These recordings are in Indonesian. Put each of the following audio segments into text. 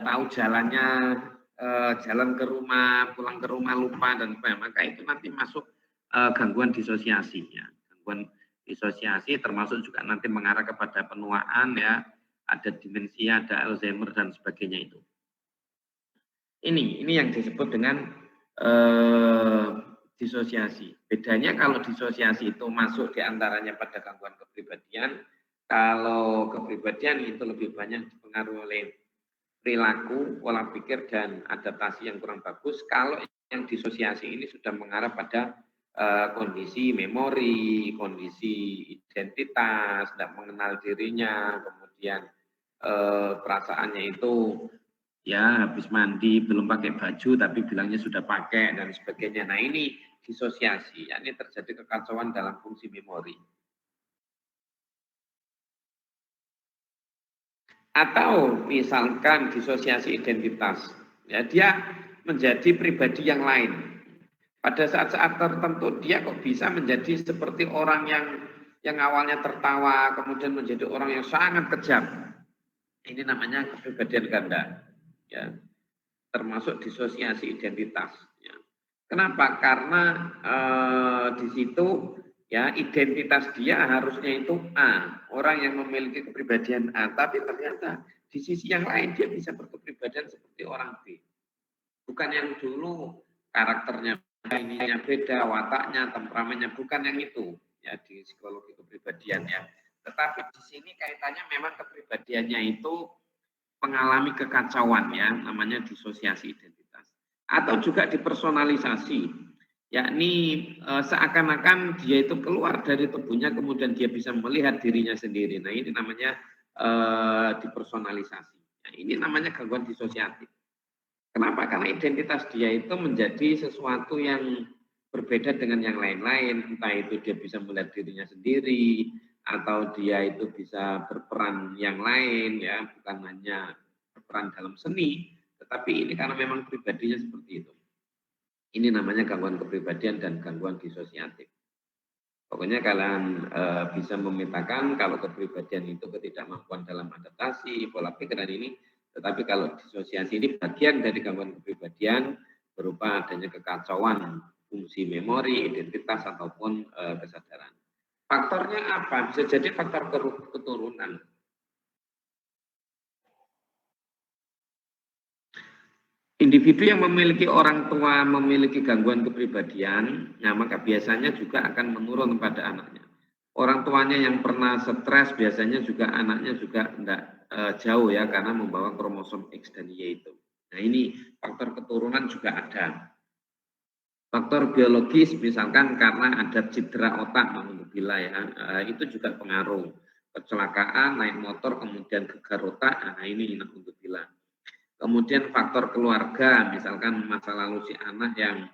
tahu jalannya, jalan ke rumah, pulang ke rumah lupa dan sebagainya, maka itu nanti masuk gangguan disosiasi ya. Gangguan disosiasi termasuk juga nanti mengarah kepada penuaan ya, ada demensia, ada Alzheimer dan sebagainya itu. Ini yang disebut dengan disosiasi. Bedanya kalau disosiasi itu masuk diantaranya pada gangguan kepribadian, kalau kepribadian itu lebih banyak dipengaruhi oleh perilaku, pola pikir, dan adaptasi yang kurang bagus. Kalau yang disosiasi ini sudah mengarah pada kondisi memori, kondisi identitas, tidak mengenal dirinya, kemudian perasaannya itu ya habis mandi belum pakai baju tapi bilangnya sudah pakai dan sebagainya. Nah ini disosiasi, yakni terjadi kekacauan dalam fungsi memori. Atau misalkan disosiasi identitas, ya dia menjadi pribadi yang lain. Pada saat-saat tertentu dia kok bisa menjadi seperti orang yang awalnya tertawa, kemudian menjadi orang yang sangat kejam. Ini namanya kepribadian ganda, ya, termasuk disosiasi identitas. Ya. Kenapa? Karena di situ ya identitas dia harusnya itu A, orang yang memiliki kepribadian A, tapi ternyata di sisi yang lain dia bisa berkepribadian seperti orang B. Bukan yang dulu karakternya ininya beda, wataknya, temperamennya, bukan yang itu ya di psikologi kepribadian ya. Tetapi di sini kaitannya memang kepribadiannya itu mengalami kekacauan ya, namanya disosiasi identitas. Atau juga dipersonalisasi, yakni seakan-akan dia itu keluar dari tubuhnya kemudian dia bisa melihat dirinya sendiri. Nah ini namanya dipersonalisasi. Nah, ini namanya gangguan disosiatif. Kenapa? Karena identitas dia itu menjadi sesuatu yang berbeda dengan yang lain-lain. Entah itu dia bisa melihat dirinya sendiri, atau dia itu bisa berperan yang lain, ya bukan hanya berperan dalam seni, tetapi ini karena memang pribadinya seperti itu. Ini namanya gangguan kepribadian dan gangguan disosiatif. Pokoknya kalian bisa memetakan kalau kepribadian itu ketidakmampuan dalam adaptasi, pola pikir dan ini, tetapi kalau disosiasi ini bagian dari gangguan kepribadian berupa adanya kekacauan fungsi memori, identitas, ataupun kesadaran. Faktornya apa? Bisa jadi faktor keturunan. Individu yang memiliki orang tua memiliki gangguan kepribadian, nah maka biasanya juga akan menurun pada anaknya. Orang tuanya yang pernah stres biasanya juga anaknya juga tidak jauh ya karena membawa kromosom X dan Y itu. Nah ini faktor keturunan juga ada. Faktor biologis misalkan karena ada cedera otak bila ya itu juga pengaruh. Kecelakaan, naik motor kemudian gegar otak, nah ini bila. Kemudian faktor keluarga, misalkan masa lalu si anak yang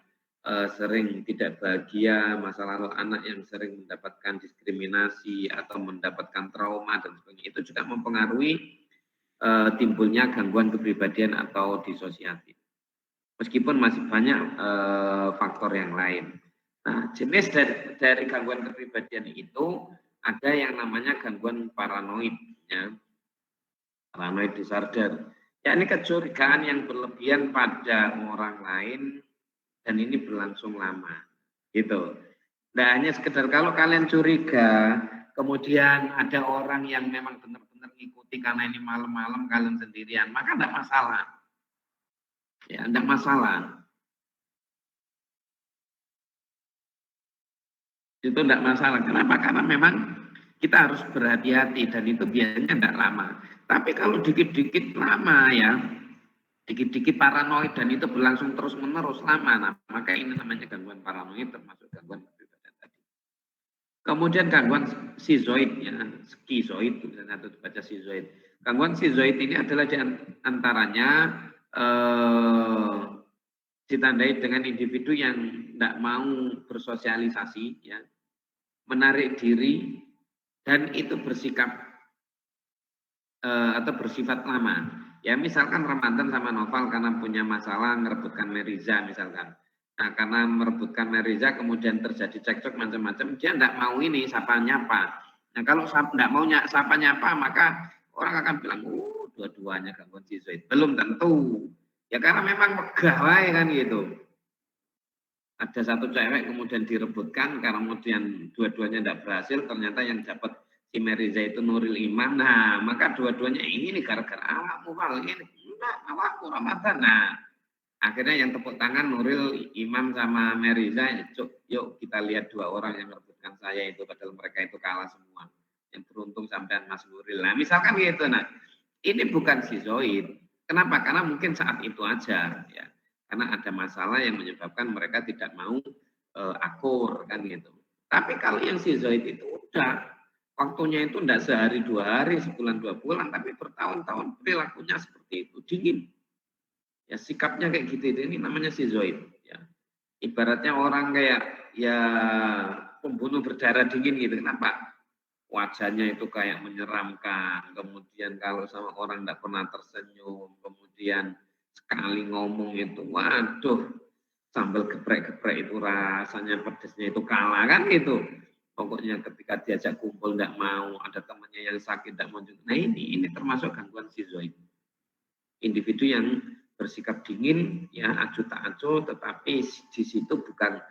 sering tidak bahagia, masa lalu anak yang sering mendapatkan diskriminasi atau mendapatkan trauma dan sebagainya, itu juga mempengaruhi timbulnya gangguan kepribadian atau disosiatif. Meskipun masih banyak faktor yang lain. Nah, jenis dari gangguan kepribadian itu ada yang namanya gangguan paranoid, ya. Paranoid disorder. Yakni kecurigaan yang berlebihan pada orang lain dan ini berlangsung lama. Gitu. Nah, hanya sekedar kalau kalian curiga, kemudian ada orang yang memang benar-benar ngikuti karena ini malam-malam kalian sendirian, maka tidak masalah. Ya, tidak masalah. Itu tidak masalah. Kenapa? Karena memang kita harus berhati-hati dan itu biasanya tidak lama. Tapi kalau dikit-dikit lama ya, dikit-dikit paranoid dan itu berlangsung terus-menerus lama, nah, maka ini namanya gangguan paranoid termasuk gangguan kepribadian tadi. Kemudian gangguan skizoid, ya, skizoid, atau dibaca skizoid. Gangguan skizoid ini adalah di antaranya ditandai dengan individu yang tidak mau bersosialisasi, ya, menarik diri, dan itu bersikap atau bersifat lama. Ya misalkan Ramadan sama Noval karena punya masalah merebutkan Meriza misalkan. Nah karena merebutkan Meriza kemudian terjadi cekcok macam-macam, dia tidak mau ini sapa nyapa. Nah kalau tidak mau sapa nyapa maka orang akan bilang, dua-duanya gangguan skizoid? Belum tentu. Ya karena memang megah wae kan gitu. Ada satu cewek kemudian direbutkan karena kemudian dua-duanya tidak berhasil, ternyata yang dapat si Meriza itu Nuril Iman. Nah, maka dua-duanya ini nih gara-gara awakmu Val, ini enggak awakmu Ramadan. Nah, akhirnya yang tepuk tangan Nuril Imam sama Meriza, yuk kita lihat dua orang yang merebutkan saya itu, padahal mereka itu kalah semua. Yang beruntung sampean Mas Nuril. Nah, misalkan gitu. Nah, ini bukan skizoid. Kenapa? Karena mungkin saat itu aja, ya. Karena ada masalah yang menyebabkan mereka tidak mau akur kan gitu. Tapi kalau yang skizoid itu udah waktunya itu tidak sehari dua hari, sebulan dua bulan, tapi bertahun-tahun perilakunya seperti itu, dingin. Ya sikapnya kayak gitu itu, ini namanya skizoid. Ya. Ibaratnya orang kayak ya pembunuh berdarah dingin gitu. Kenapa? Wajahnya itu kayak menyeramkan, kemudian kalau sama orang tidak pernah tersenyum, kemudian sekali ngomong itu, waduh, sambal geprek-geprek itu rasanya pedesnya itu kalah kan gitu. Pokoknya ketika diajak kumpul tidak mau, ada temannya yang sakit tidak mau. Nah ini termasuk gangguan skizoid. Individu yang bersikap dingin, ya acuh tak acuh, tetapi di situ bukan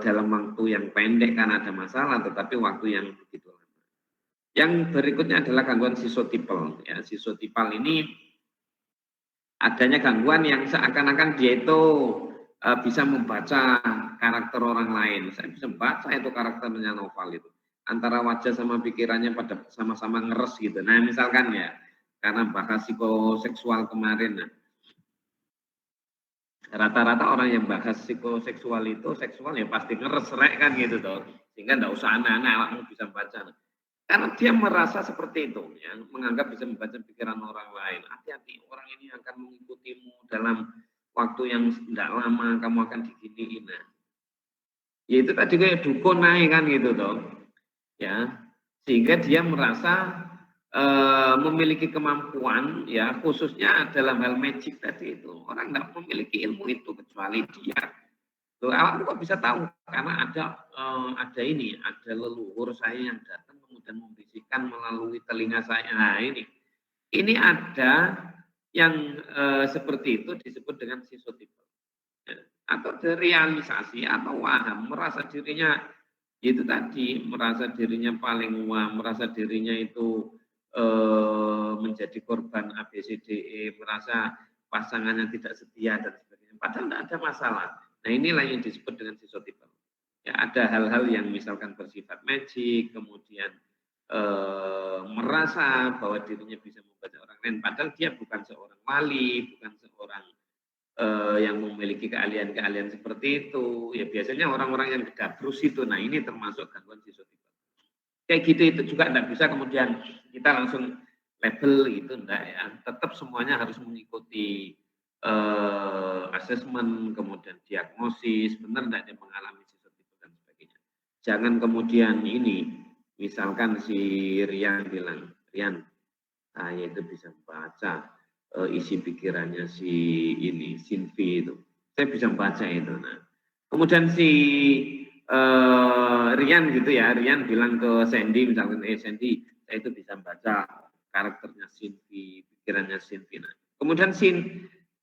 dalam waktu yang pendek karena ada masalah, tetapi waktu yang begitu. Yang berikutnya adalah gangguan sisotipal. Ya, sisotipal ini adanya gangguan yang seakan-akan dia itu bisa membaca karakter orang lain. Saya bisa membaca itu karakternya Noval itu. Antara wajah sama pikirannya pada sama-sama ngeres gitu. Nah, misalkan ya, karena bahas psikoseksual kemarin, nah, rata-rata orang yang bahas psikoseksual itu seksual ya pasti ngeres rek kan gitu toh. Sehingga enggak usah anak-anak awakmu bisa baca. Karena dia merasa seperti itu, ya, menganggap bisa membaca pikiran orang lain. Hati-hati, orang ini akan mengikutimu dalam waktu yang tidak lama, kamu akan diginiin. Nah, ya itu tadi kayak dukun naik kan gitu toh, ya, sehingga dia merasa memiliki kemampuan, ya, khususnya dalam hal magic tadi itu. Orang tidak memiliki ilmu itu kecuali dia. Loh, awak kok bisa tahu? Karena ada ini, ada leluhur saya yang datang kemudian membisikkan melalui telinga saya. Nah ini ada yang seperti itu disebut dengan sisotipal. Ya. Atau realisasi atau waham, merasa dirinya itu tadi, merasa dirinya paling wah, merasa dirinya itu menjadi korban ABCDE, merasa pasangannya tidak setia dan sebagainya. Padahal tidak ada masalah. Nah inilah yang disebut dengan sisotipal. Ya, ada hal-hal yang misalkan bersifat magic, kemudian merasa bahwa dirinya bisa membaca orang lain, padahal dia bukan seorang wali, bukan seorang yang memiliki keahlian-keahlian seperti itu. Ya biasanya orang-orang yang gedabrus itu, nah ini termasuk gangguan sisotipal. Kayak gitu itu juga tidak bisa kemudian kita langsung label itu enggak ya. Tetap semuanya harus mengikuti asesmen, kemudian diagnosis, benar enggak dia mengalami sesuatu itu dan sebagainya. Jangan kemudian ini, misalkan si Rian bilang, Rian, saya itu bisa membaca isi pikirannya si ini, Sinvi itu. Saya bisa membaca itu. Nah, kemudian si Rian gitu ya, Rian bilang ke Sandy, misalkan, Sandy, saya itu bisa membaca karakternya Sinvi, pikirannya Sinvi. Nah, kemudian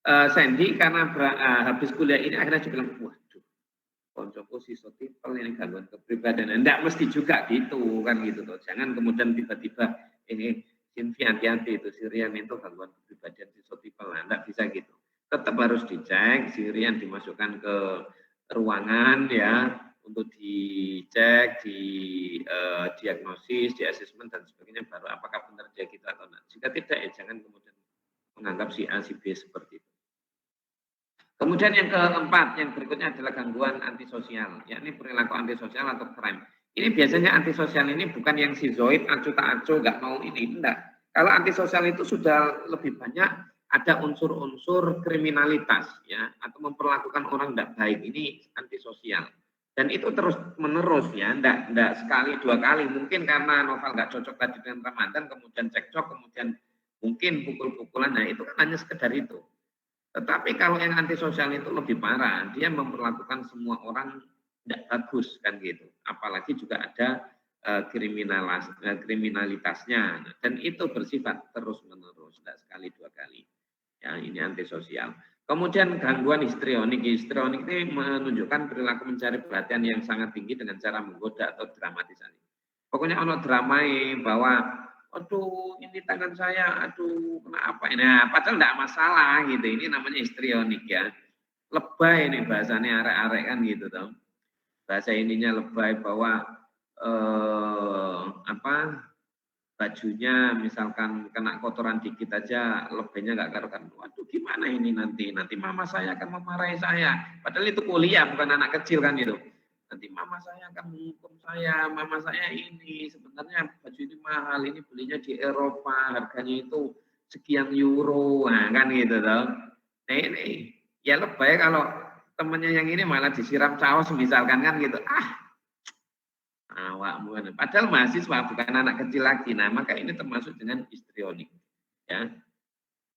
Sandy karena habis kuliah ini akhirnya dia bilang, waduh, koncoku sisotipal ini gangguan kepribadian. Enggak mesti juga gitu kan gitu tuh. Jangan kemudian tiba-tiba ini Sinvi hati-hati itu Sirian itu gangguan kepribadian sisotipal. Nah, enggak bisa gitu. Tetap harus dicek, Sirian dimasukkan ke ruangan ya untuk dicek, di diagnosis, di asesmen dan sebagainya, baru apakah benar dia gitu atau tidak. Jika tidak ya jangan kemudian menganggap si A, si B seperti itu. Kemudian yang keempat, yang berikutnya adalah gangguan antisosial, yakni perilaku antisosial atau crime. Ini biasanya antisosial ini bukan yang skizoid, acuh tak acuh, nggak mau ini, enggak. Kalau antisosial itu sudah lebih banyak ada unsur-unsur kriminalitas, ya, atau memperlakukan orang tidak baik. Ini antisosial. Dan itu terus menerus ya, enggak sekali dua kali. Mungkin karena Novel nggak cocok tadi dengan Ramadan, kemudian cekcok, kemudian mungkin pukul-pukulan. Nah itu kan hanya sekedar itu. Tetapi kalau yang antisosial itu lebih parah, dia memperlakukan semua orang tidak bagus kan gitu. Apalagi juga ada kriminalitasnya, dan itu bersifat terus-menerus, tidak sekali dua kali. Ya, ini antisosial. Kemudian gangguan histrionik. Histrionik ini menunjukkan perilaku mencari perhatian yang sangat tinggi dengan cara menggoda atau dramatisasi. Pokoknya ono dramai bahwa, aduh ini tangan saya, aduh kenapa ini? Nah, padahal tidak masalah gitu. Ini namanya histrionik ya. Lebay ini bahasanya arek-arek kan gitu toh. Bahasa ininya lebay bahwa bajunya misalkan kena kotoran dikit aja lebaynya nggak karuan. Waduh gimana ini nanti mama saya akan memarahi saya. Padahal itu kuliah bukan anak kecil kan itu. Nanti mama saya akan menghukum saya, mama saya ini sebenarnya baju ini mahal, ini belinya di Eropa, harganya itu sekian euro, nah kan gitu toh. Nah ini ya lebay kalau temennya yang ini malah disiram caos misalkan kan gitu. Awakmu. Padahal mahasiswa bukan anak kecil lagi. Nah, maka ini termasuk dengan histrionik. Ya.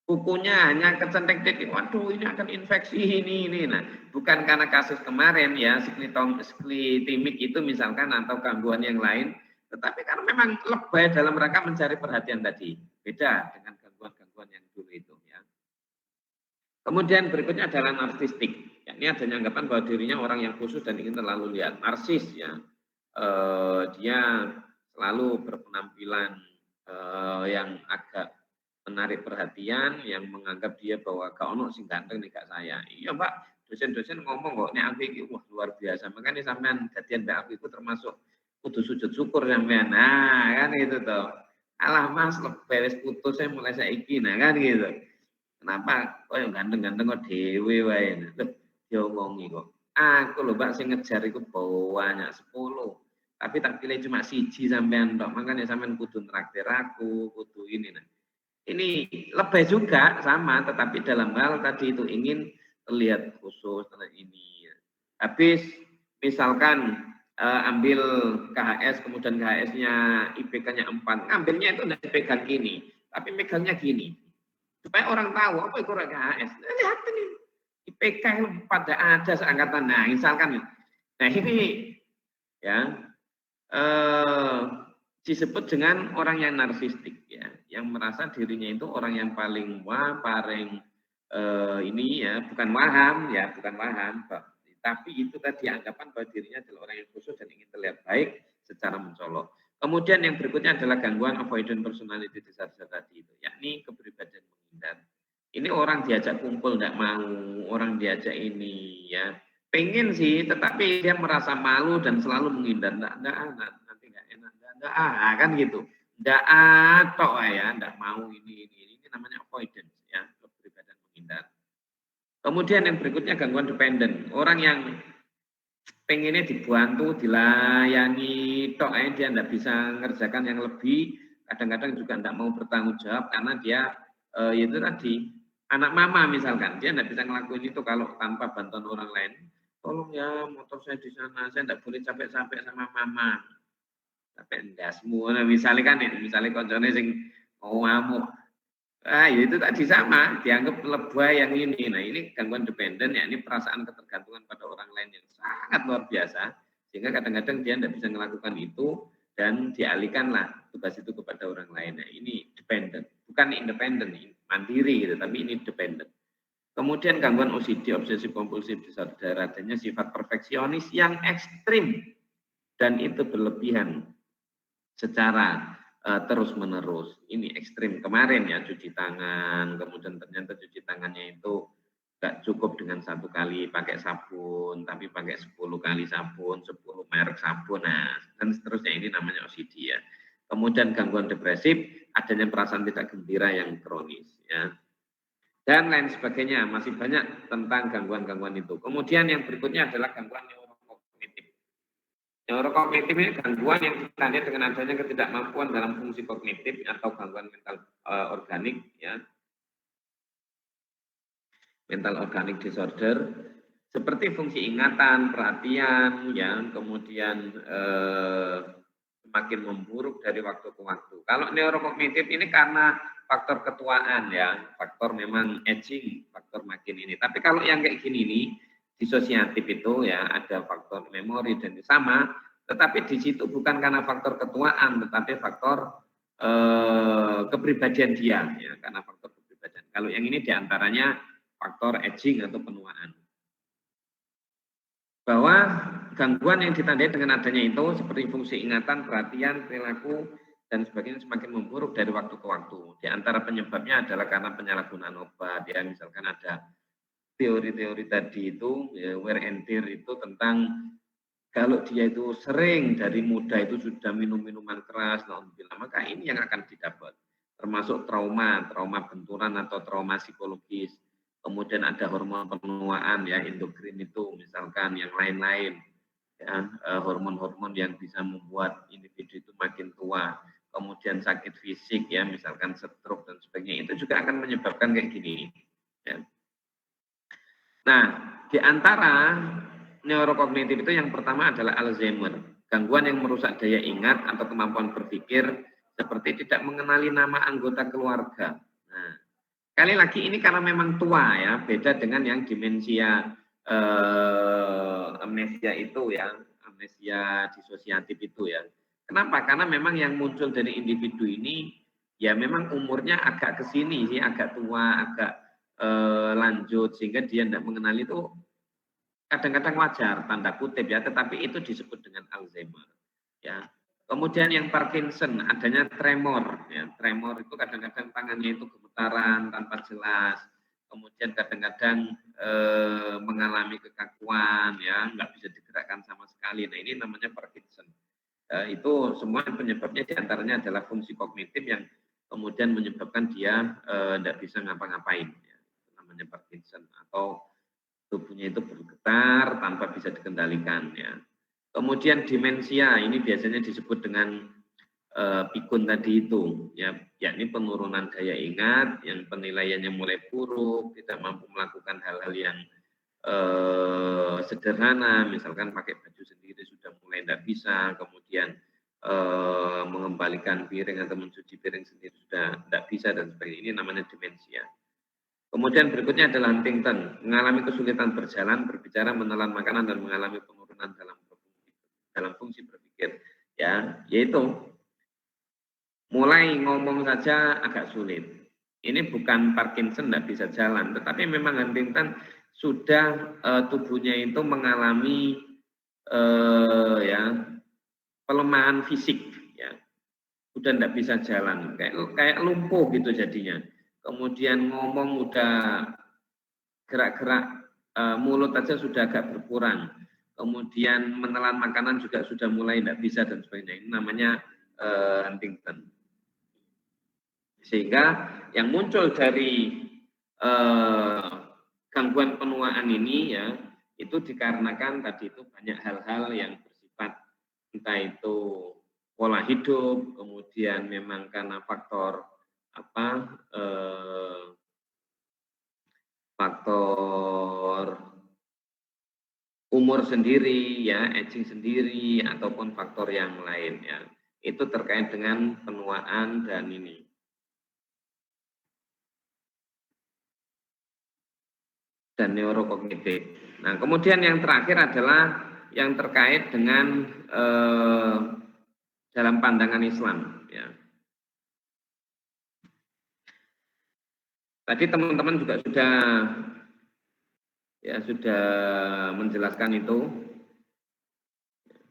Kukunya hanya kecentek-cetek, waduh ini akan infeksi ini. Nah, bukan karena kasus kemarin ya, sklitimik itu misalkan atau gangguan yang lain, tetapi karena memang lebay dalam rangka mencari perhatian tadi. Beda dengan gangguan-gangguan yang dulu itu ya. Kemudian berikutnya adalah narsistik. Ya, ini adanya anggapan bahwa dirinya orang yang khusus dan ingin terlalu lihat. Narsis ya. Dia selalu berpenampilan yang agak menarik perhatian, yang menganggap dia bahwa gak ono sing ganteng nih kak saya. Iya Pak, dosen-dosen ngomong kok nek aku iki wah luar biasa. Makanya sampean dadian mbak aku itu termasuk kudu sujud syukur sampean. Nah, kan itu toh. Alah Mas, beres putus saya mulai saiki nah kan gitu. Kenapa kok yang ganteng-ganteng kok dhewe wae. Loh, diomongi kok. Aku lho Mbak sing ngejar iku banyak 10. Tapi tak pilih cuma siji sampean tok. Makanya sampean kudu traktir aku, kudu ini nah. Ini lebih juga sama, tetapi dalam hal tadi itu ingin terlihat khusus ini. Habis misalkan ambil KHS, kemudian KHS-nya IPK-nya 4, ngambilnya itu tidak dipegang gini, tapi megangnya gini. Supaya orang tahu apa itu KHS. Lihat ini, IPK pada ada seangkatan. Nah, misalkan, nah ini ya disebut dengan orang yang narsistik ya, yang merasa dirinya itu orang yang paling paling ini ya, bukan waham, tapi itu tadi anggapan bahwa dirinya adalah orang yang khusus dan ingin terlihat baik secara mencolok. Kemudian yang berikutnya adalah gangguan avoidant personality disorder tadi itu, yakni kepribadian menghindar. Ini orang diajak kumpul tidak mau, orang diajak ini ya, pengen sih, tetapi dia merasa malu dan selalu menghindar. Nanti nggak enak, kan gitu. Nggak tok ya, nggak mau ini. Ini namanya avoidance ya, kepribadian menghindar. Kemudian yang berikutnya gangguan dependent, orang yang pengennya dibantu, dilayani, tok dia tidak bisa mengerjakan yang lebih, kadang-kadang juga tidak mau bertanggung jawab karena dia itu tadi anak mama misalkan, dia tidak bisa ngelakuin itu kalau tanpa bantuan orang lain. Tolong ya motor saya di sana, saya tidak boleh capek-capek sama mama. Capek enggak semua, nah, misalnya kan ini, misalnya konconnya sing mau ngamuk. Ya itu tadi sama, dianggap lebay yang ini. Nah ini gangguan dependen ya, ini perasaan ketergantungan pada orang lain yang sangat luar biasa, sehingga kadang-kadang dia tidak bisa melakukan itu dan dialihkanlah tugas itu kepada orang lain. Nah ini dependen, bukan independen, mandiri gitu, tapi ini dependen. Kemudian gangguan OCD, obsesif kompulsif disorder, adanya sifat perfeksionis yang ekstrim dan itu berlebihan secara terus-menerus. Ini ekstrim. Kemarin ya cuci tangan, kemudian ternyata cuci tangannya itu nggak cukup dengan 1 kali pakai sabun, tapi pakai 10 kali sabun, 10 merek sabun, nah, dan seterusnya. Ini namanya OCD ya. Kemudian gangguan depresif, adanya perasaan tidak gembira yang kronis ya. Dan lain sebagainya, masih banyak tentang gangguan-gangguan itu. Kemudian yang berikutnya adalah gangguan neurokognitif. Neurokognitif ini gangguan yang kita lihat dengan adanya ketidakmampuan dalam fungsi kognitif atau gangguan mental organik ya. Mental organic disorder seperti fungsi ingatan, perhatian ya, kemudian semakin memburuk dari waktu ke waktu. Kalau neurokognitif ini karena faktor ketuaan ya, faktor memang aging, faktor makin ini. Tapi kalau yang kayak gini nih, disosiatif itu ya ada faktor memori dan sama, Tetapi di situ bukan karena faktor ketuaan, tetapi faktor kepribadian dia, ya, karena faktor kepribadian. Kalau yang ini diantaranya faktor aging atau penuaan. Bahwa gangguan yang ditandai dengan adanya itu seperti fungsi ingatan, perhatian, perilaku, dan sebagainya semakin memburuk dari waktu ke waktu. Di antara penyebabnya adalah karena penyalahgunaan obat, ya misalkan ada teori-teori tadi itu, ya, wear and tear itu tentang kalau dia itu sering dari muda itu sudah minum minuman keras, maka ini yang akan didapat. Termasuk trauma, trauma benturan atau trauma psikologis. Kemudian ada hormon penuaan ya, endokrin itu misalkan yang lain-lain. Ya, hormon-hormon yang bisa membuat individu itu makin tua. Kemudian sakit fisik ya, misalkan stroke dan sebagainya. Itu juga akan menyebabkan kayak gini. Ya. Nah, di antara neurokognitif itu yang pertama adalah Alzheimer, gangguan yang merusak daya ingat atau kemampuan berpikir seperti tidak mengenali nama anggota keluarga. Nah, sekali lagi ini karena memang tua ya, beda dengan yang demensia amnesia itu ya, amnesia disosiatif itu ya. Kenapa? Karena memang yang muncul dari individu ini ya memang umurnya agak kesini sih, agak tua, agak lanjut sehingga dia tidak mengenali itu kadang-kadang wajar tanda kutip ya, tetapi itu disebut dengan Alzheimer ya. Kemudian yang Parkinson adanya tremor ya, tremor itu kadang-kadang tangannya itu gemetaran tanpa jelas, kemudian kadang-kadang mengalami kekakuan ya, nggak bisa digerakkan sama sekali. Nah ini namanya Parkinson. Itu semua penyebabnya diantaranya adalah fungsi kognitif yang kemudian menyebabkan dia tidak bisa ngapa-ngapain ya. Itu namanya Parkinson atau tubuhnya itu bergetar tanpa bisa dikendalikan ya. Kemudian demensia ini biasanya disebut dengan pikun tadi itu ya, yakni penurunan daya ingat yang penilaiannya mulai buruk, tidak mampu melakukan hal-hal yang sederhana, misalkan pakai baju sendiri sudah mulai tidak bisa, kemudian mengembalikan piring atau mencuci piring sendiri sudah tidak bisa dan sebagainya. Ini namanya demensia. Kemudian berikutnya adalah Huntington, mengalami kesulitan berjalan, berbicara, menelan makanan dan mengalami penurunan dalam fungsi berpikir. Ya, yaitu mulai ngomong saja agak sulit. Ini bukan Parkinson tidak bisa jalan, tetapi memang Huntington sudah tubuhnya itu mengalami ya pelemahan fisik, ya sudah tidak bisa jalan, kayak lumpuh gitu jadinya. Kemudian ngomong udah gerak-gerak mulut aja sudah agak berkurang. Kemudian menelan makanan juga sudah mulai tidak bisa dan sebagainya. Ini namanya Huntington. Sehingga yang muncul dari gangguan penuaan ini ya itu dikarenakan tadi itu banyak hal-hal yang bersifat entah itu pola hidup, kemudian memang karena faktor apa faktor umur sendiri ya, aging sendiri ataupun faktor yang lain ya. Itu terkait dengan penuaan dan ini. Dan neurokognitif. Nah, kemudian yang terakhir adalah yang terkait dengan dalam pandangan Islam ya. Tadi teman-teman juga sudah menjelaskan itu,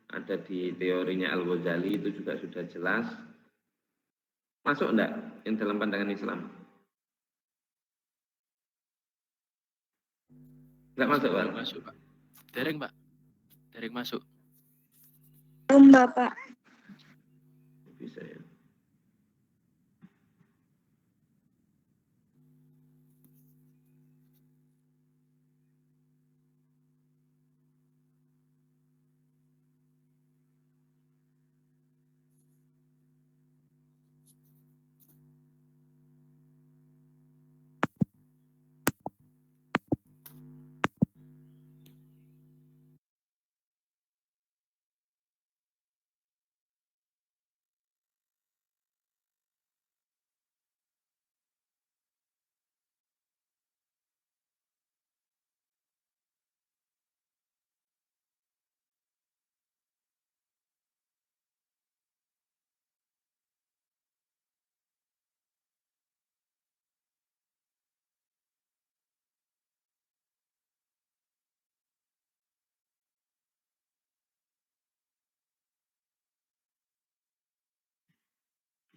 ada di teorinya Al-Ghazali itu juga sudah jelas. Masuk enggak yang dalam pandangan Islam? Enggak masuk, Pak? Masuk, Pak. Dereng, Pak. Dereng masuk. Bapak. Bisa ya.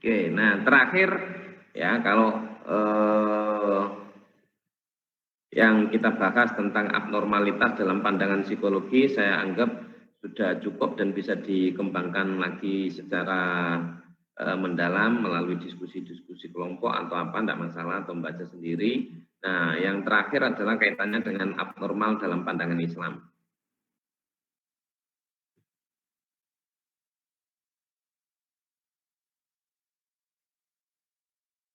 Oke, nah terakhir ya kalau yang kita bahas tentang abnormalitas dalam pandangan psikologi saya anggap sudah cukup dan bisa dikembangkan lagi secara mendalam melalui diskusi-diskusi kelompok atau apa, tidak masalah, atau membaca sendiri. Nah, yang terakhir adalah kaitannya dengan abnormal dalam pandangan Islam.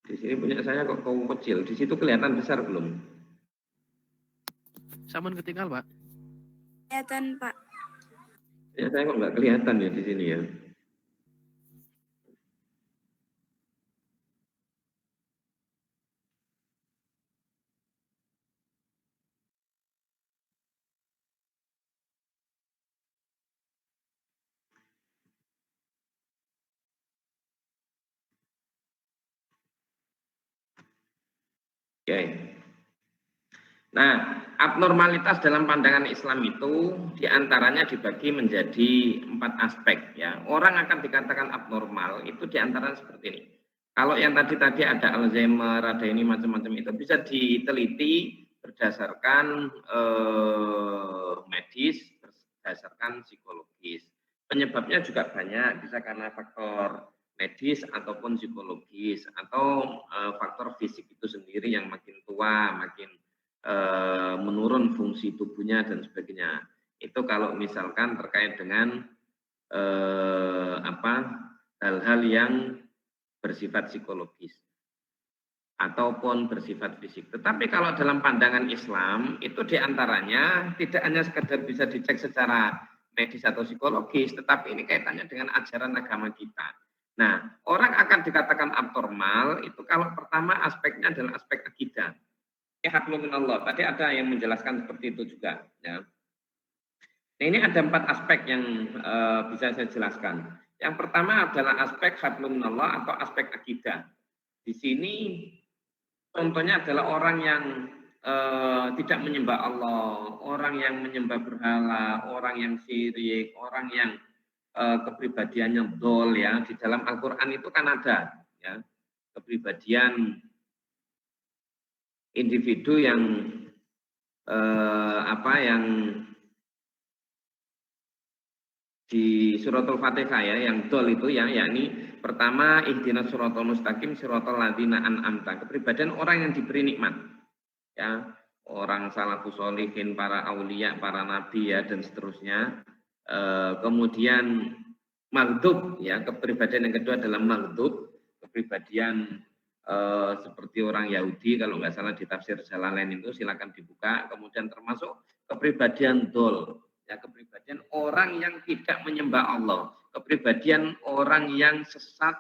Di sini punya saya kok kaum kecil, di situ kelihatan besar belum? Saman ketinggal, Pak. Kelihatan, Pak. Ya, saya kok nggak kelihatan ya di sini ya. Oke. Nah, abnormalitas dalam pandangan Islam itu diantaranya dibagi menjadi 4 aspek. Ya, orang akan dikatakan abnormal itu diantaranya seperti ini. Kalau yang tadi ada Alzheimer, ada ini macam-macam itu bisa diteliti berdasarkan medis, berdasarkan psikologis. Penyebabnya juga banyak, bisa karena faktor medis ataupun psikologis atau faktor fisik itu sendiri yang makin tua, makin menurun fungsi tubuhnya dan sebagainya. Itu kalau misalkan terkait dengan hal-hal yang bersifat psikologis ataupun bersifat fisik. Tetapi kalau dalam pandangan Islam itu diantaranya tidak hanya sekedar bisa dicek secara medis atau psikologis, tetapi ini kaitannya dengan ajaran agama kita. Nah, orang akan dikatakan abnormal itu kalau pertama aspeknya adalah aspek akidah. Hablum minallah. Tadi ada yang menjelaskan seperti itu juga. Ya. Nah, ini ada 4 aspek yang bisa saya jelaskan. Yang pertama adalah aspek hablum minallah atau aspek akidah. Di sini contohnya adalah orang yang tidak menyembah Allah, orang yang menyembah berhala, orang yang syirik, orang yang kepribadiannya dol ya. Di dalam Al-Quran itu kan ada ya kepribadian individu yang yang di suratul Fatihah ya, yang dol itu ya, yakni pertama ihdinas siratal mustaqim siratal ladzina an'amta, kepribadian orang yang diberi nikmat. Ya, orang salafus sholihin, para aulia, para nabi ya dan seterusnya. Kemudian maghdub ya, kepribadian yang kedua adalah maghdub, kepribadian seperti orang Yahudi kalau nggak salah di tafsir Jalalain itu silakan dibuka. Kemudian termasuk kepribadian dol ya, kepribadian orang yang tidak menyembah Allah, kepribadian orang yang sesat,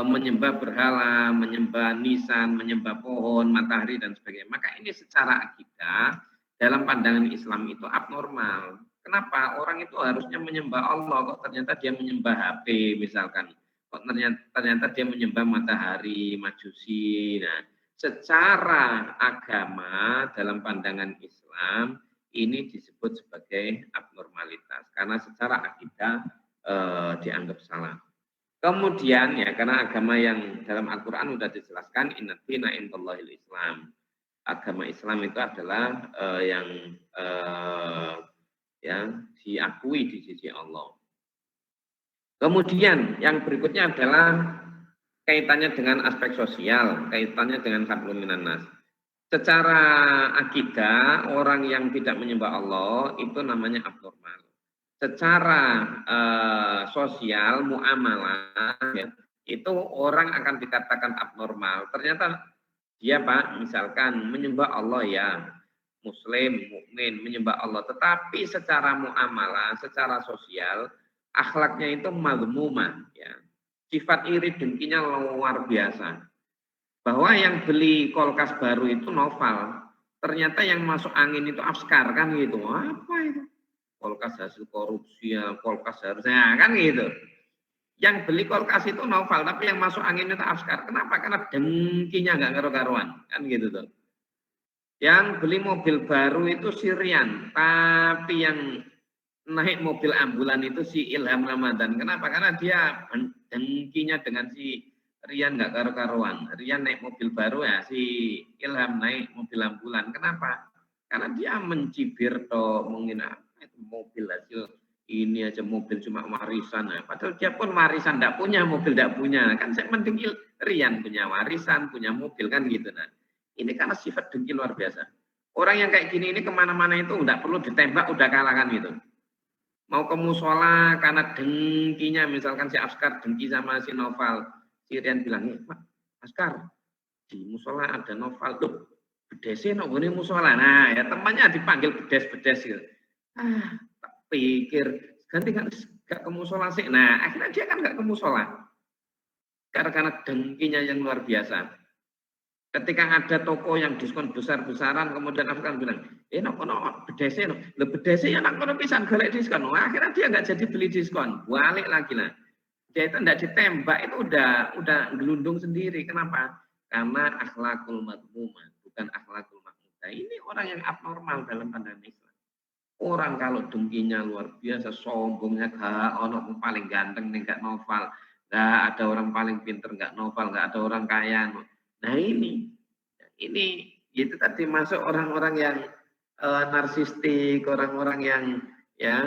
menyembah berhala, menyembah nisan, menyembah pohon, matahari dan sebagainya. Maka ini secara akidah dalam pandangan Islam itu abnormal. Kenapa? Orang itu harusnya menyembah Allah, kok ternyata dia menyembah HP misalkan. Kok ternyata dia menyembah matahari, majusi. Nah, secara agama dalam pandangan Islam ini disebut sebagai abnormalitas karena secara akidah dianggap salah. Kemudian ya karena agama yang dalam Al-Qur'an sudah dijelaskan inna dina indallahil Islam. Agama Islam itu adalah yang diakui di sisi Allah. Kemudian yang berikutnya adalah kaitannya dengan aspek sosial, kaitannya dengan hablum minan nas. Secara akidah, orang yang tidak menyembah Allah itu namanya abnormal. Secara sosial, muamalah, ya, itu orang akan dikatakan abnormal. Ternyata dia Pak, misalkan menyembah Allah ya, Muslim, mukmin, menyembah Allah. Tetapi secara muamalah, secara sosial, akhlaknya itu mazmumah. Ya. Sifat iri dengkinya luar biasa. Bahwa yang beli kulkas baru itu novel, ternyata yang masuk angin itu Afskar kan gitu. Apa itu? Kulkas hasil korupsi ya, kulkas harusnya kan gitu. Yang beli kulkas itu novel, tapi yang masuk angin itu Afskar. Kenapa? Karena dengkinya nggak karu-karuan, kan gitu tuh. Yang beli mobil baru itu Sirian, tapi yang naik mobil ambulan itu si Ilham Ramadan. Kenapa? Karena dia dengkinya dengan si Rian nggak karu-karuan. Rian naik mobil baru ya, si Ilham naik mobil ambulan. Kenapa? Karena dia mencibir atau menghina itu mobil hasil ini aja mobil cuma warisan. Ya. Padahal dia pun warisan, tidak punya mobil, tidak punya. Kan saya penting Rian punya warisan, punya mobil kan gitu. Nah, ini karena sifat dengki luar biasa. Orang yang kayak gini ini kemana-mana itu nggak perlu ditembak, udah kalah kan gitu. Mau ke musola karena dengkinya, misalkan si Askar dengki sama si Noval, si Rian bilang, Pak Askar, di musola ada Noval, tuh bedesnya no ini musola. Nah ya temannya dipanggil bedes-bedes gitu. Tak pikir ganti kan gak ke musola sih. Nah akhirnya dia kan gak ke musola karena dengkinya yang luar biasa. Ketika ada toko yang diskon besar-besaran, kemudian Afgan bilang, no bedese no, le bedese ya nak kono pisan golek diskon. Wah, akhirnya dia nggak jadi beli diskon, balik lagi lah. Dia itu nggak ditembak, itu udah gelundung sendiri. Kenapa? Karena akhlakul madmumah, bukan akhlakul mahmudah. Ini orang yang abnormal dalam pandangan Islam. Orang kalau dengkinya luar biasa, sombongnya gak ono paling ganteng nih gak Noval, gak ada orang paling pinter gak Noval, gak ada orang kaya. Nah ini itu tadi masuk orang-orang yang narsistik, orang-orang yang ya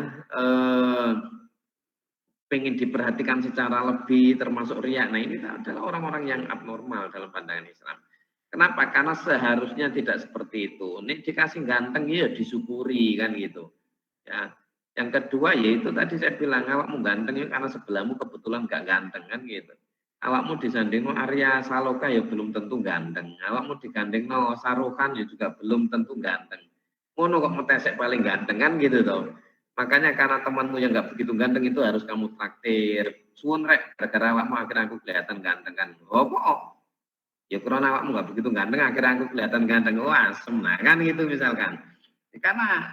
pengen diperhatikan secara lebih, termasuk riak. Nah ini adalah orang-orang yang abnormal dalam pandangan Islam. Kenapa? Karena seharusnya tidak seperti itu. Ini dikasih ganteng ya disyukuri kan gitu. Ya. Yang kedua yaitu tadi saya bilang awakmu ganteng ya karena sebelahmu kebetulan gak ganteng kan gitu. Awakmu disanding no Arya Saloka ya belum tentu ganteng. Awakmu digandeng no Sarukan ya juga belum tentu ganteng. Ngono kok metesek paling ganteng kan gitu toh. Makanya karena temanmu yang nggak begitu ganteng itu harus kamu traktir. Suwun rek, gara-gara awakmu akhirnya aku kelihatan ganteng kan. Oh, ya karena awakmu nggak begitu ganteng akhirnya aku kelihatan ganteng. Wah, nah kan gitu misalkan. Karena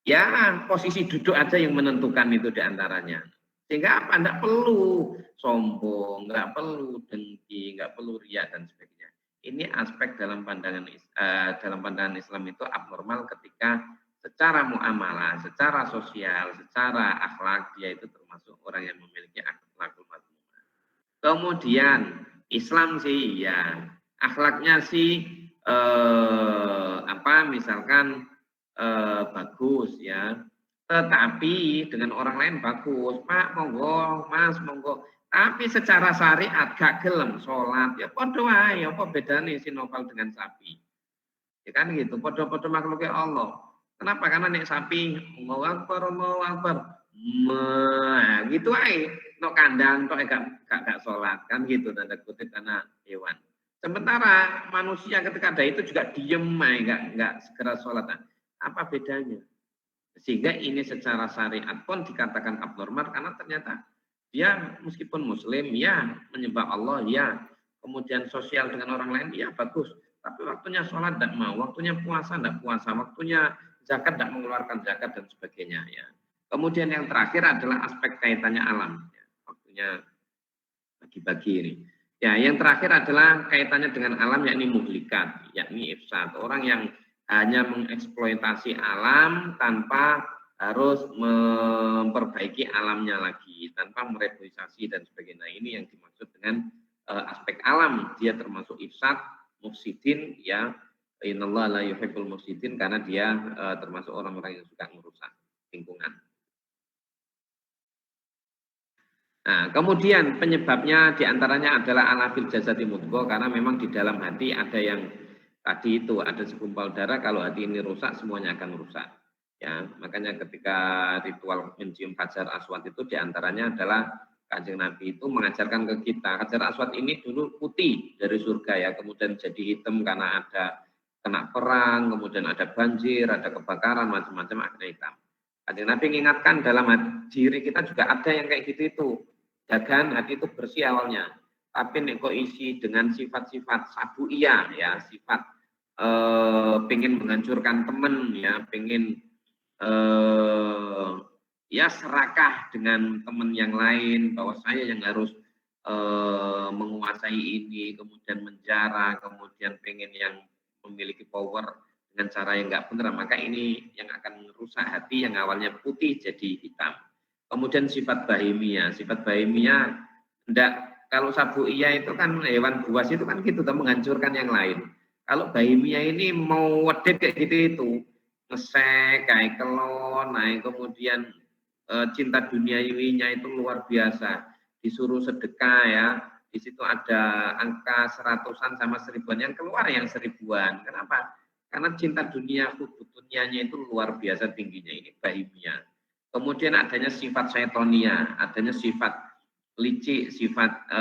ya posisi duduk aja yang menentukan itu diantaranya. Sehingga apa? Tidak perlu sombong, nggak perlu dengki, nggak perlu riak dan sebagainya. Ini aspek dalam pandangan Islam itu abnormal ketika secara muamalah, secara sosial, secara akhlak dia itu termasuk orang yang memiliki akhlakul madmumah. Kemudian Islam sih ya akhlaknya sih misalkan bagus ya. Tetapi dengan orang lain bagus, Pak monggo, Mas monggo. Tapi secara syariat gak gelem sholat ya podo wae apa bedane si Novel dengan sapi. Ya kan gitu, podo-podo makhluknya Allah. Kenapa? Karena nek sapi Allahu Akbar. Nah, gitu aja. No kandang tok gak sholat kan gitu tanda kutip karena hewan. Sementara manusia ketika ada itu juga diem aja, nggak segera sholat. Nah, apa bedanya? Sehingga ini secara syariat pun dikatakan abnormal karena ternyata dia meskipun muslim ya menyembah Allah ya, kemudian sosial dengan orang lain ya bagus, tapi waktunya sholat tidak mau, waktunya puasa tidak puasa, waktunya zakat tidak mengeluarkan zakat dan sebagainya ya. Kemudian yang terakhir adalah aspek kaitannya alam, ya, waktunya bagi-bagi ini. Ya, yang terakhir adalah kaitannya dengan alam yakni muhlikat, yakni ifsad. Orang yang hanya mengeksploitasi alam tanpa harus memperbaiki alamnya lagi, tanpa mereboisasi dan sebagainya. Ini yang dimaksud dengan aspek alam. Dia termasuk ifsad, mufsidin, ya. Innallaha la yuhibbul mufsidin karena dia termasuk orang-orang yang suka merusak lingkungan. Nah, kemudian penyebabnya diantaranya adalah alafil jasadi mudghah karena memang di dalam hati ada yang tadi itu ada segumpal darah. Kalau hati ini rusak semuanya akan rusak. Ya, makanya ketika ritual mencium Hajar Aswad itu diantaranya adalah Kanjeng Nabi itu mengajarkan ke kita Hajar Aswad ini dulu putih dari surga ya, kemudian jadi hitam karena ada kena perang, kemudian ada banjir, ada kebakaran macam-macam akhirnya hitam. Kanjeng Nabi mengingatkan dalam diri kita juga ada yang kayak gitu itu. Jagaan hati itu bersih awalnya, tapi nek kok isi dengan sifat-sifat sabuiyah ya, sifat pengen menghancurkan teman ya, pengen ya serakah dengan teman yang lain bahwa saya yang harus menguasai ini, kemudian menjara, kemudian pengen yang memiliki power dengan cara yang nggak benar, maka ini yang akan rusak hati yang awalnya putih jadi hitam. Kemudian sifat bahimia enggak, kalau sabuiyah itu kan hewan buas itu kan gitu, menghancurkan yang lain. Kalau bahimia ini mau wedit kayak gitu itu, ngesek, kayak kelon, naik kemudian cinta duniawinya itu luar biasa. Disuruh sedekah ya, di situ ada angka seratusan sama seribuan, yang keluar yang seribuan. Kenapa? Karena cinta dunia, dunianya itu luar biasa tingginya, ini bahimia. Kemudian adanya sifat syaitonia, adanya sifat licik, sifat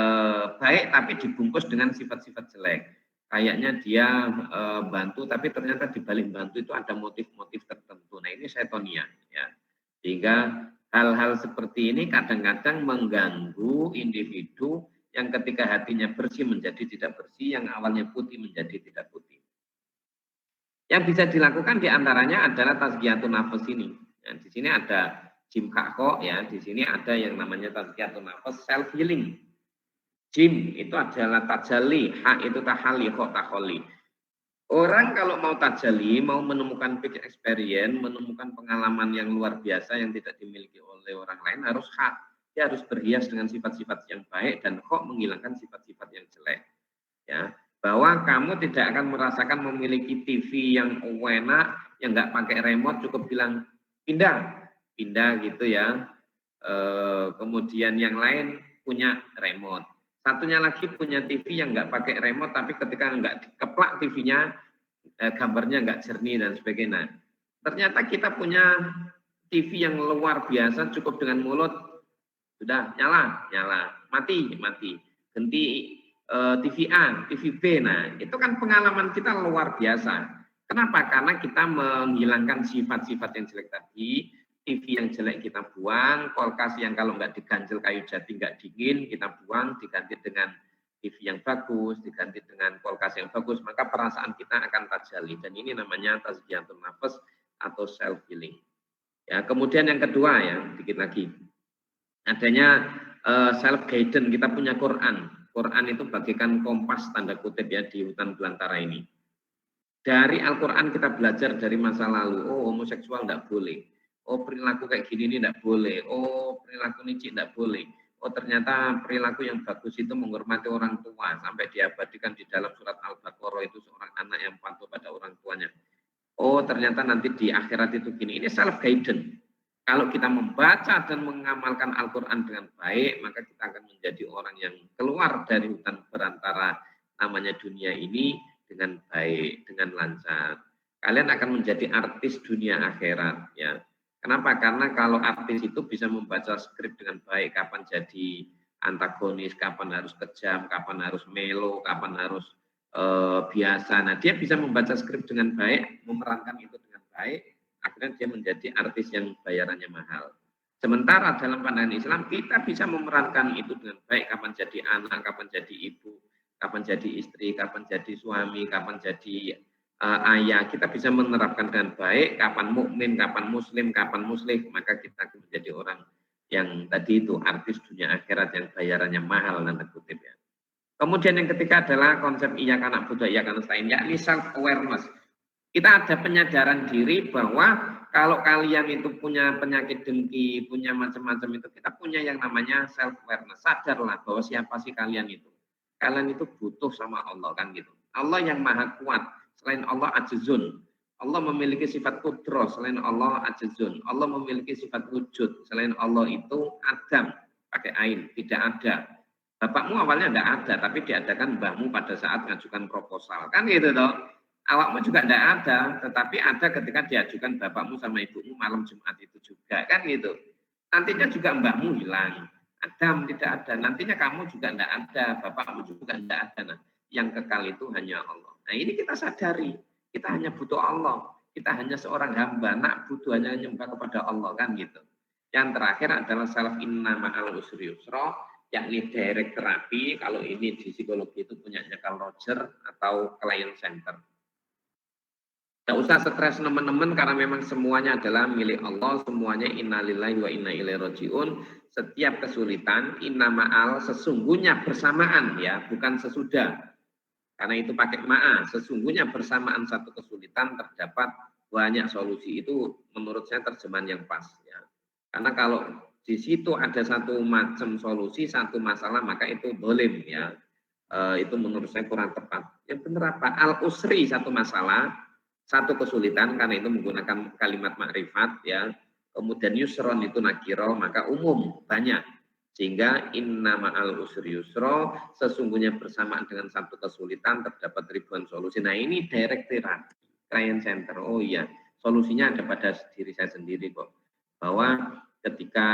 baik tapi dibungkus dengan sifat-sifat jelek. Kayaknya dia bantu tapi ternyata di balik bantu itu ada motif-motif tertentu. Nah, ini syaitonia ya. Sehingga hal-hal seperti ini kadang-kadang mengganggu individu yang ketika hatinya bersih menjadi tidak bersih, yang awalnya putih menjadi tidak putih. Yang bisa dilakukan diantaranya adalah tazkiyatun nafas ini. Ya, di sini ada jim kakko ya, di sini ada yang namanya tazkiyatun nafas, self healing. Jim itu adalah tajalli, hak itu tahali, kok takholi. Orang kalau mau tajalli, mau menemukan peak experience, menemukan pengalaman yang luar biasa yang tidak dimiliki oleh orang lain, harus hak. Dia harus berhias dengan sifat-sifat yang baik dan kok menghilangkan sifat-sifat yang jelek. Ya, bahwa kamu tidak akan merasakan memiliki TV yang enak, yang nggak pakai remote, cukup bilang pindah gitu ya. Kemudian yang lain punya remote. Satunya lagi punya TV yang nggak pakai remote, tapi ketika nggak dikeplak TV-nya, gambarnya nggak jernih dan sebagainya. Ternyata kita punya TV yang luar biasa, cukup dengan mulut, sudah nyala, mati. Ganti TV A, TV B. Nah, itu kan pengalaman kita luar biasa. Kenapa? Karena kita menghilangkan sifat-sifat yang jelek tadi. TV yang jelek kita buang, kulkas yang kalau nggak diganjel kayu jati nggak dingin, kita buang, diganti dengan TV yang bagus, diganti dengan kulkas yang bagus, maka perasaan kita akan tajalli. Dan ini namanya tazkiyatun nafas atau self healing. Ya, kemudian yang kedua ya, dikit lagi. Adanya self guidance, kita punya Quran. Quran itu bagaikan kompas tanda kutip ya di hutan belantara ini. Dari Al-Quran kita belajar dari masa lalu, oh homoseksual tidak boleh. Oh perilaku kayak gini ini tidak boleh. Oh perilaku licik tidak boleh. Oh ternyata perilaku yang bagus itu menghormati orang tua. Sampai diabadikan di dalam surat Al-Baqarah itu seorang anak yang patuh pada orang tuanya. Oh ternyata nanti di akhirat itu gini. Ini self-guidance. Kalau kita membaca dan mengamalkan Al-Quran dengan baik, maka kita akan menjadi orang yang keluar dari hutan berantara namanya dunia ini dengan baik, dengan lancar. Kalian akan menjadi artis dunia akhirat ya. Kenapa? Karena kalau artis itu bisa membaca skrip dengan baik, kapan jadi antagonis, kapan harus kejam, kapan harus melo, kapan harus biasa. Nah, dia bisa membaca skrip dengan baik, memerankan itu dengan baik, akhirnya dia menjadi artis yang bayarannya mahal. Sementara dalam pandangan Islam, kita bisa memerankan itu dengan baik, kapan jadi anak, kapan jadi ibu, kapan jadi istri, kapan jadi suami, kapan jadi ayah, kita bisa menerapkan dengan baik, kapan mukmin, kapan muslim, maka kita akan menjadi orang yang tadi itu artis dunia akhirat yang bayarannya mahal tanda kutip ya. Kemudian yang ketiga adalah konsep iya karena buddha iya karena selain, yakni self awareness. Kita ada penyadaran diri bahwa kalau kalian itu punya penyakit dengki, punya macam-macam itu, kita punya yang namanya self awareness. Sadarlah bahwa siapa sih kalian itu. Kalian itu butuh sama Allah kan gitu. Allah yang maha kuat. Selain Allah ajizun. Allah memiliki sifat kudroh. Selain Allah ajizun. Allah memiliki sifat wujud. Selain Allah itu adam. Pakai ain. Tidak ada. Bapakmu awalnya tidak ada. Tapi diadakan mbahmu pada saat ngajukan proposal. Kan gitu toh. Awakmu juga tidak ada. Tetapi ada ketika diajukan bapakmu sama ibumu malam Jumat itu juga. Kan gitu. Nantinya juga mbahmu hilang. Adam tidak ada. Nantinya kamu juga tidak ada. Bapakmu juga tidak ada. Nah, yang kekal itu hanya Allah. Nah ini kita sadari, kita hanya butuh Allah, kita hanya seorang hamba, nak butuh hanya menyembah kepada Allah kan gitu. Yang terakhir adalah salaf inna ma'al usri yusra, yakni direct terapi. Kalau ini di psikologi itu punyanya Carl Roger atau client center. Tidak usah stres teman-teman karena memang semuanya adalah milik Allah, semuanya innalillahi wa inna ilaihi rajiun. Setiap kesulitan inna ma'al sesungguhnya bersamaan ya, bukan sesudah. Karena itu pakai ma'a, sesungguhnya bersamaan satu kesulitan terdapat banyak solusi, itu menurut saya terjemahan yang pas ya. Karena kalau di situ ada satu macam solusi, satu masalah, maka itu dolim ya. Itu menurut saya kurang tepat. Yang benar apa? Al-usri satu masalah, satu kesulitan, karena itu menggunakan kalimat makrifat ya. Kemudian yusron itu nakiro, maka umum banyak. Sehingga inna ma'al usri yusro, sesungguhnya bersamaan dengan satu kesulitan terdapat ribuan solusi. Nah ini direktorat client center. Oh iya, solusinya ada pada diri saya sendiri kok. Bahwa ketika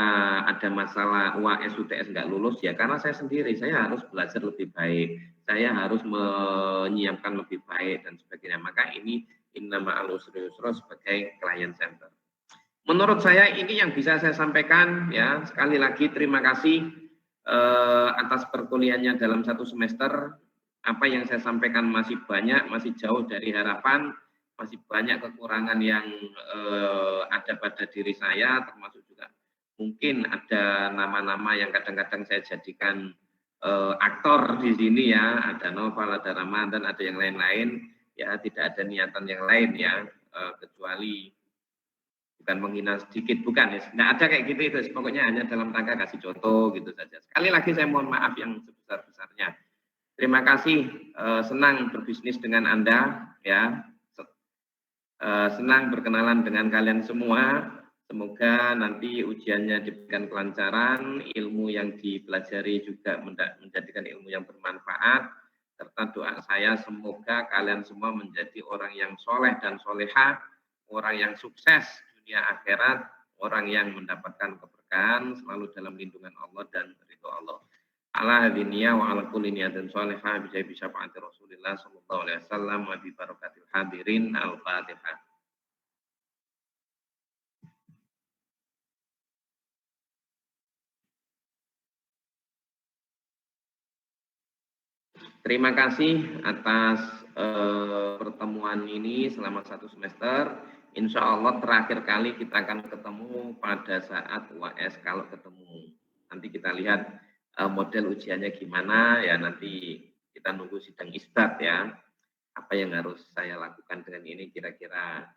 ada masalah UAS UTS nggak lulus ya karena saya sendiri, saya harus belajar lebih baik, saya harus menyiapkan lebih baik dan sebagainya. Maka ini inna ma'al usri yusro sebagai client center. Menurut saya ini yang bisa saya sampaikan ya. Sekali lagi terima kasih atas perkuliahannya dalam satu semester. Apa yang saya sampaikan masih banyak, masih jauh dari harapan, masih banyak kekurangan yang ada pada diri saya, termasuk juga mungkin ada nama-nama yang kadang-kadang saya jadikan aktor di sini ya. Ada Novel, ada Ramadan, ada yang lain-lain ya. Tidak ada niatan yang lain ya, kecuali bukan menghina sedikit, bukan ya, nggak ada kayak gitu itu, pokoknya hanya dalam rangka kasih contoh gitu saja. Sekali lagi saya mohon maaf yang sebesar-besarnya. Terima kasih, senang berbisnis dengan Anda ya, senang berkenalan dengan kalian semua. Semoga nanti ujiannya diberikan kelancaran, ilmu yang dipelajari juga menjadikan ilmu yang bermanfaat, serta doa saya semoga kalian semua menjadi orang yang soleh dan soleha, orang yang sukses dunia akhirat, orang yang mendapatkan keberkahan selalu dalam lindungan Allah dan ridho Allah. Ala hadiniya wa ala kulli niyatin sholihah bi syafaati Rasulillah sallallahu alaihi wasallam wa bi barakatil hadirin. Al-Fatihah. Terima kasih atas pertemuan ini selama satu semester. Insya Allah terakhir kali kita akan ketemu pada saat UAS kalau ketemu. Nanti kita lihat model ujiannya gimana ya, nanti kita nunggu sidang isbat ya. Apa yang harus saya lakukan dengan ini, kira-kira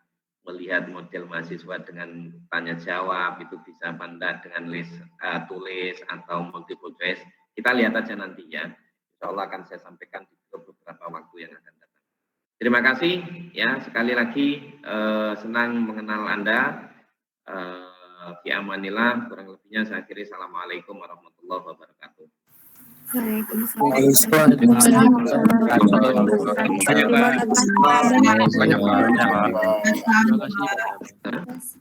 melihat model mahasiswa dengan tanya jawab itu bisa apa enggak dengan list tulis atau multiple choice. Kita lihat aja nanti ya. Insya Allah akan saya sampaikan di beberapa waktu yang akan datang. Terima kasih ya, sekali lagi senang mengenal Anda. Fi amanillah, kurang lebihnya saya akhiri. Assalamualaikum warahmatullahi wabarakatuh. Waalaikumsalam. Terima kasih.